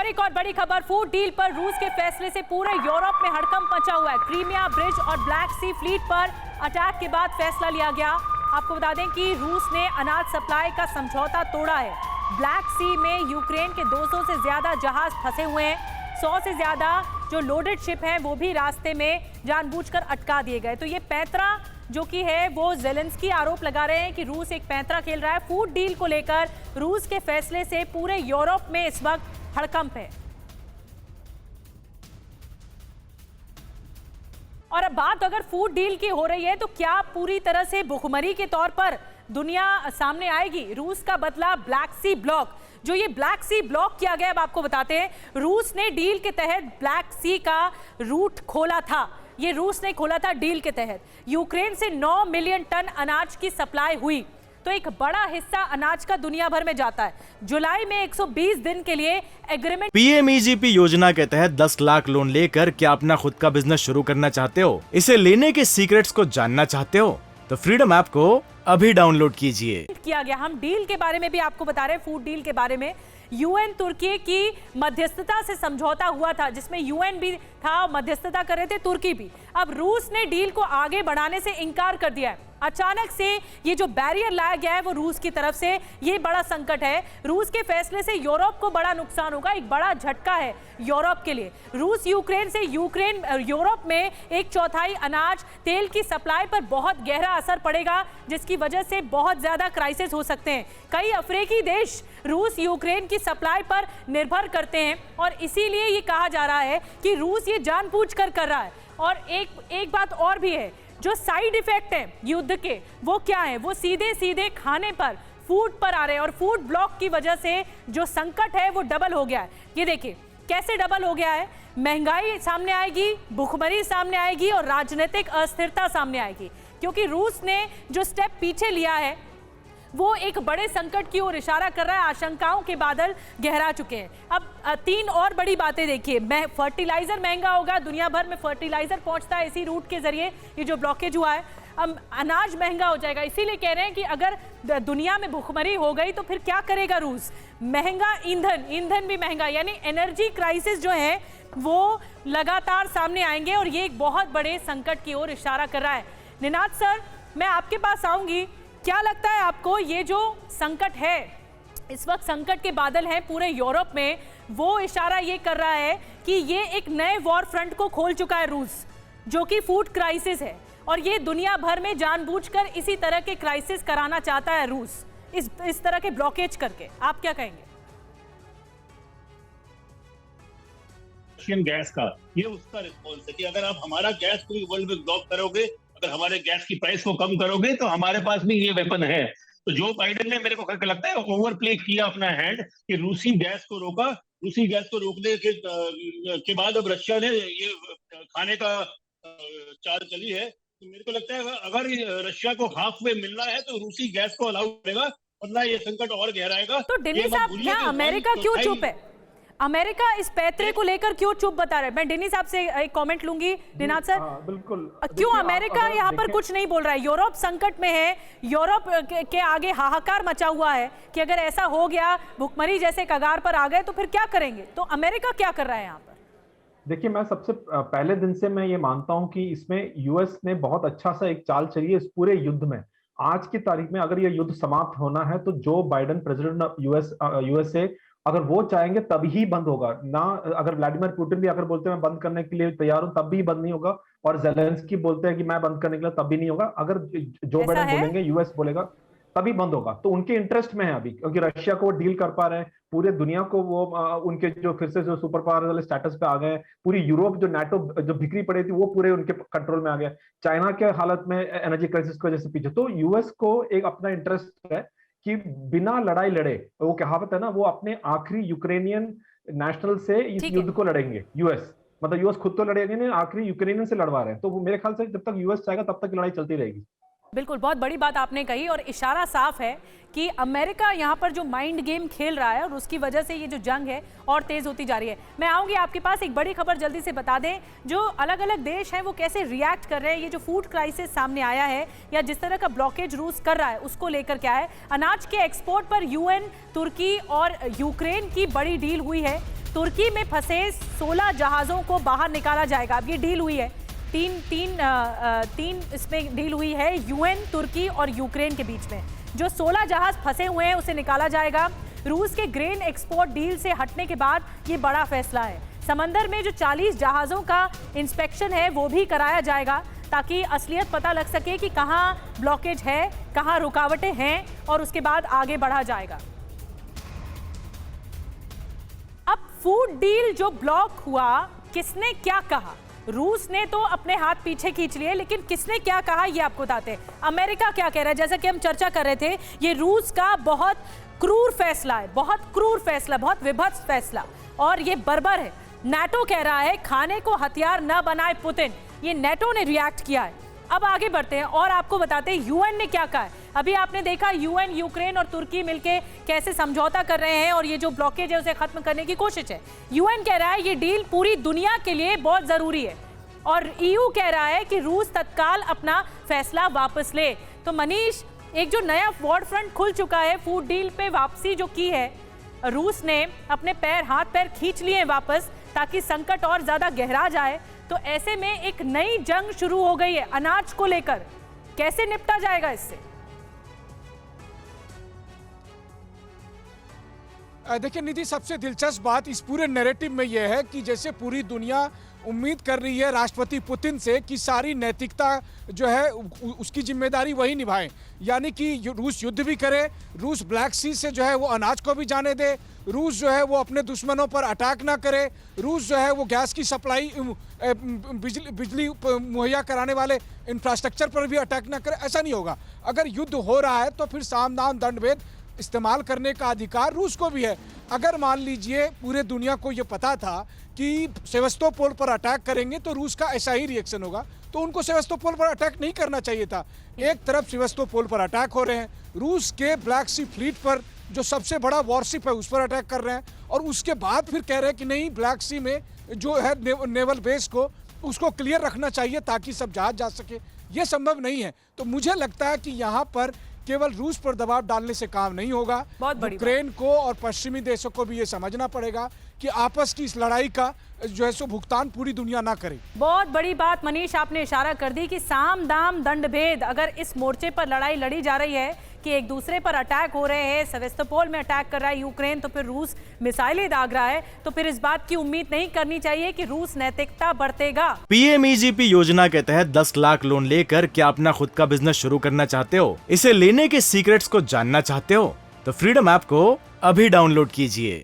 और एक और बड़ी खबर, फूड डील पर रूस के फैसले से पूरे यूरोप में हड़कंप मचा हुआ है। क्रीमिया ब्रिज और ब्लैक सी फ्लीट पर अटैक के बाद फैसला लिया गया। आपको बता दें कि रूस ने अनाज सप्लाई का समझौता तोड़ा है। ब्लैक सी में यूक्रेन के 200 से ज्यादा जहाज फंसे हुए हैं। 100 से ज्यादा जो लोडेड शिप हैं वो भी रास्ते में जानबूझकर अटका दिए गए। तो ये पैंतरा जो कि है वो ज़ेलेंस्की आरोप लगा रहे हैं कि रूस एक पैंतरा खेल रहा है। फूड डील को लेकर रूस के फैसले से पूरे यूरोप में इस वक्त हड़कंप है। और अब बात अगर फूड डील की हो रही है तो क्या पूरी तरह से भुखमरी के तौर पर दुनिया सामने आएगी? रूस का बदला ब्लैक सी ब्लॉक, जो ये ब्लैक सी ब्लॉक किया गया, अब आपको बताते हैं। रूस ने डील के तहत ब्लैक सी का रूट खोला था। ये रूस ने खोला था डील के तहत। यूक्रेन से 9 मिलियन टन अनाज की सप्लाई हुई, तो एक बड़ा हिस्सा अनाज का दुनिया भर में जाता है। जुलाई में 120 दिन के लिए एग्रीमेंट। पीएमईजीपी योजना के तहत 10 लाख लोन लेकर क्या अपना खुद का बिजनेस शुरू करना चाहते हो? इसे लेने के सीक्रेट्स को जानना चाहते हो? तो फ्रीडम ऐप को अभी डाउनलोड कीजिए। किया गया, हम डील के बारे में भी आपको बता रहे हैं। फूड डील के बारे में यूएन तुर्की की मध्यस्थता से समझौता हुआ था, जिसमें यूएन भी था, मध्यस्थता कर रहे थे तुर्की भी। अब रूस ने डील को आगे बढ़ाने से इनकार कर दिया है। अचानक से ये जो बैरियर लाया गया है वो रूस की तरफ से, ये बड़ा संकट है। रूस के फैसले से यूरोप को बड़ा नुकसान होगा, एक बड़ा झटका है यूरोप के लिए। रूस यूक्रेन से यूरोप में 1/4 अनाज तेल की सप्लाई पर बहुत गहरा असर पड़ेगा, जिसकी वजह से बहुत ज्यादा क्राइसिस हो सकते हैं। कई अफ्रीकी देश रूस यूक्रेन की सप्लाई पर निर्भर करते हैं और इसीलिए ये कहा जा रहा है कि रूस ये जानबूझकर कर रहा है। और एक बात और भी है, जो साइड इफेक्ट है युद्ध के वो क्या है? वो सीधे सीधे खाने पर, फूड पर आ रहे हैं। और फूड ब्लॉक की वजह से जो संकट है वो डबल हो गया है। ये देखिए कैसे डबल हो गया है। महंगाई सामने आएगी, भुखमरी सामने आएगी और राजनीतिक अस्थिरता सामने आएगी, क्योंकि रूस ने जो स्टेप पीछे लिया है वो एक बड़े संकट की ओर इशारा कर रहा है। आशंकाओं के बादल गहरा चुके हैं। अब 3 और बड़ी बातें देखिए। फर्टिलाइजर महंगा होगा, दुनिया भर में फर्टिलाइजर पहुंचता है इसी रूट के जरिए, ये जो ब्लॉकेज हुआ है। अब अनाज महंगा हो जाएगा, इसीलिए कह रहे हैं कि अगर दुनिया में भुखमरी हो गई तो फिर क्या करेगा रूस? महंगा ईंधन भी महंगा, यानी एनर्जी क्राइसिस जो है वो लगातार सामने आएंगे और ये एक बहुत बड़े संकट की ओर इशारा कर रहा है। निनाद सर, मैं आपके पास आऊंगी। क्या लगता है आपको, ये जो संकट है, इस वक्त संकट के बादल हैं पूरे यूरोप में, वो इशारा ये कर रहा है कि ये एक नए वॉर फ्रंट को खोल चुका है रूस, जो कि फूड क्राइसिस है, और ये दुनिया भर में जानबूझकर इसी तरह के क्राइसिस कराना चाहता है रूस, इस तरह के ब्लॉकेज करके। आप क्या कहेंगे? रशियन गैस का ये उसका रिस्पॉन्स है कि अगर आप हमारा गैस पूरी वर्ल्ड में ब्लॉक करोगे, अगर हमारे गैस की प्राइस को कम करोगे, तो हमारे पास भी ये वेपन है। तो जो बाइडेन ने, मेरे को लगता है, ओवर प्ले किया अपना हैंड कि रूसी गैस को रोका। रूसी गैस को रोकने के बाद अब रशिया ने ये खाने का चाल चली है। तो मेरे को लगता है अगर रशिया को हाफ वे मिलना है तो रूसी गैस को अलाउ करेगा, वरना ये संकट और गहराएगा। तो डिनी साहब, क्या अमेरिका क्यों चुप है? अमेरिका इस पैतरे को लेकर क्यों चुप बता रहे हैं? मैं डिनी साहब से एक कमेंट लूंगी। निनाद सर, बिल्कुल, क्यों अमेरिका यहाँ पर कुछ नहीं बोल रहा है? यूरोप संकट में है, यूरोप के आगे हाहाकार मचा हुआ है कि अगर ऐसा हो गया, भुखमरी जैसे कगार पर आ गए तो फिर क्या करेंगे? तो अमेरिका क्या कर रहा है यहाँ पर? देखिए, मैं सबसे पहले दिन से मैं ये मानता हूं कि इसमें यूएस ने बहुत अच्छा सा एक चाल चली है इस पूरे युद्ध में। आज की तारीख में अगर ये युद्ध समाप्त होना है तो Joe Biden president of USA, अगर वो चाहेंगे तभी बंद होगा ना। अगर व्लादिमीर पुतिन भी अगर बोलते हैं मैं बंद करने के लिए तैयार हूं, तब भी बंद नहीं होगा। और ज़ेलेंस्की बोलते हैं कि मैं बंद करने के लिए, तब भी नहीं होगा। अगर जो बाइडेन बोलेंगे, यूएस बोलेगा, तभी बंद होगा। तो उनके इंटरेस्ट में है अभी, क्योंकि रशिया को वो डील कर पा रहे हैं, पूरे दुनिया को वो उनके जो फिर से जो सुपर पावर वाले स्टेटस पे आ गए, पूरी यूरोप जो नाटो जो बिखरी पड़ी थी वो पूरे उनके कंट्रोल में आ गया। चाइना के हालत में एनर्जी क्राइसिस की वजह से पीछे। तो यूएस को एक अपना इंटरेस्ट है कि बिना लड़ाई लड़े, वो कहावत है ना, वो अपने आखिरी यूक्रेनियन नेशनल से इस युद्ध को लड़ेंगे। यूएस मतलब यूएस खुद तो लड़ेंगे नहीं, आखिरी यूक्रेनियन से लड़वा रहे हैं। तो वो मेरे ख्याल से जब तक यूएस चाहेगा तब तक लड़ाई चलती रहेगी। बिल्कुल, बहुत बड़ी बात आपने कही और इशारा साफ है कि अमेरिका यहाँ पर जो माइंड गेम खेल रहा है और उसकी वजह से ये जो जंग है और तेज होती जा रही है। मैं आऊँगी आपके पास, एक बड़ी खबर जल्दी से बता दें, जो अलग अलग देश हैं वो कैसे रिएक्ट कर रहे हैं। ये जो फूड क्राइसिस सामने आया है या जिस तरह का ब्लॉकेज रूस कर रहा है, उसको लेकर क्या है? अनाज के एक्सपोर्ट पर यूएन, तुर्की और यूक्रेन की बड़ी डील हुई है। तुर्की में फंसे 16 जहाजों को बाहर निकाला जाएगा। अब ये डील हुई है, तीन इसमें डील हुई है यूएन, तुर्की और यूक्रेन के बीच में। जो 16 जहाज फंसे हुए हैं उसे निकाला जाएगा। रूस के ग्रेन एक्सपोर्ट डील से हटने के बाद ये बड़ा फैसला है। समंदर में जो 40 जहाजों का इंस्पेक्शन है वो भी कराया जाएगा ताकि असलियत पता लग सके कि कहाँ ब्लॉकेज है, कहाँ रुकावटें हैं और उसके बाद आगे बढ़ा जाएगा। अब फूड डील जो ब्लॉक हुआ, किसने क्या कहा? रूस ने तो अपने हाथ पीछे खींच लिए, लेकिन किसने क्या कहा ये आपको बताते हैं। अमेरिका क्या कह रहा है? जैसा कि हम चर्चा कर रहे थे, ये रूस का बहुत क्रूर फैसला है, बहुत क्रूर फैसला, बहुत विभत्स फैसला और ये बर्बर है। नाटो कह रहा है खाने को हथियार न बनाए पुतिन। ये नाटो ने रिएक्ट किया है। अब आगे बढ़ते हैं और आपको बताते हैं यूएन ने क्या कहा है। अभी आपने देखा यूएन, यूक्रेन और तुर्की मिलके कैसे समझौता कर रहे हैं और ये जो ब्लॉकेज है उसे खत्म करने की कोशिश है। यूएन कह रहा है ये डील पूरी दुनिया के लिए बहुत जरूरी है और ईयू कह रहा है कि रूस तत्काल अपना फैसला वापस ले। तो मनीष, एक जो नया वॉर फ्रंट खुल चुका है, फूड डील पे वापसी जो की है, रूस ने अपने हाथ पैर खींच लिए वापस ताकि संकट और ज्यादा गहरा जाए। तो ऐसे में एक नई जंग शुरू हो गई है अनाज को लेकर। कैसे निपटा जाएगा इससे? देखिए निधि, सबसे दिलचस्प बात इस पूरे नैरेटिव में यह है कि जैसे पूरी दुनिया उम्मीद कर रही है राष्ट्रपति पुतिन से कि सारी नैतिकता जो है उसकी जिम्मेदारी वही निभाए, यानी कि रूस युद्ध भी करे, रूस ब्लैक सी से जो है वो अनाज को भी जाने दे, रूस जो है वो अपने दुश्मनों पर अटैक ना करे, रूस जो है वो गैस की सप्लाई, बिजली मुहैया कराने वाले इंफ्रास्ट्रक्चर पर भी अटैक ना करे। ऐसा नहीं होगा। अगर युद्ध हो रहा है तो फिर साम दाम दंड भेद इस्तेमाल करने का अधिकार रूस को भी है। अगर मान लीजिए पूरे दुनिया को ये पता था कि सेवस्तोपोल पर अटैक करेंगे तो रूस का ऐसा ही रिएक्शन होगा, तो उनको सेवस्तोपोल पर अटैक नहीं करना चाहिए था। एक तरफ सेवस्तोपोल पर अटैक हो रहे हैं, रूस के ब्लैक सी फ्लीट पर जो सबसे बड़ा वॉरशिप है उस पर अटैक कर रहे हैं और उसके बाद फिर कह रहे हैं कि नहीं, ब्लैक सी में जो है नेवल बेस को उसको क्लियर रखना चाहिए ताकि सब जहाज जा सके। ये संभव नहीं है। तो मुझे लगता है कि यहाँ पर केवल रूस पर दबाव डालने से काम नहीं होगा। यूक्रेन को और पश्चिमी देशों को भी ये समझना पड़ेगा कि आपस की इस लड़ाई का जो है सो भुगतान पूरी दुनिया ना करे। बहुत बड़ी बात मनीष आपने इशारा कर दी कि साम दाम दंड भेद, अगर इस मोर्चे पर लड़ाई लड़ी जा रही है कि एक दूसरे पर अटैक हो रहे हैं, सेवेस्तोपोल में अटैक कर रहा है यूक्रेन, तो फिर रूस मिसाइलें दाग रहा है, तो फिर इस बात की उम्मीद नहीं करनी चाहिए कि रूस नैतिकता बरतेगा। पीएमईजीपी योजना के तहत 10 लाख लोन लेकर क्या अपना खुद का बिजनेस शुरू करना चाहते हो? इसे लेने के सीक्रेट्स को जानना चाहते हो? तो फ्रीडम ऐप को अभी डाउनलोड कीजिए।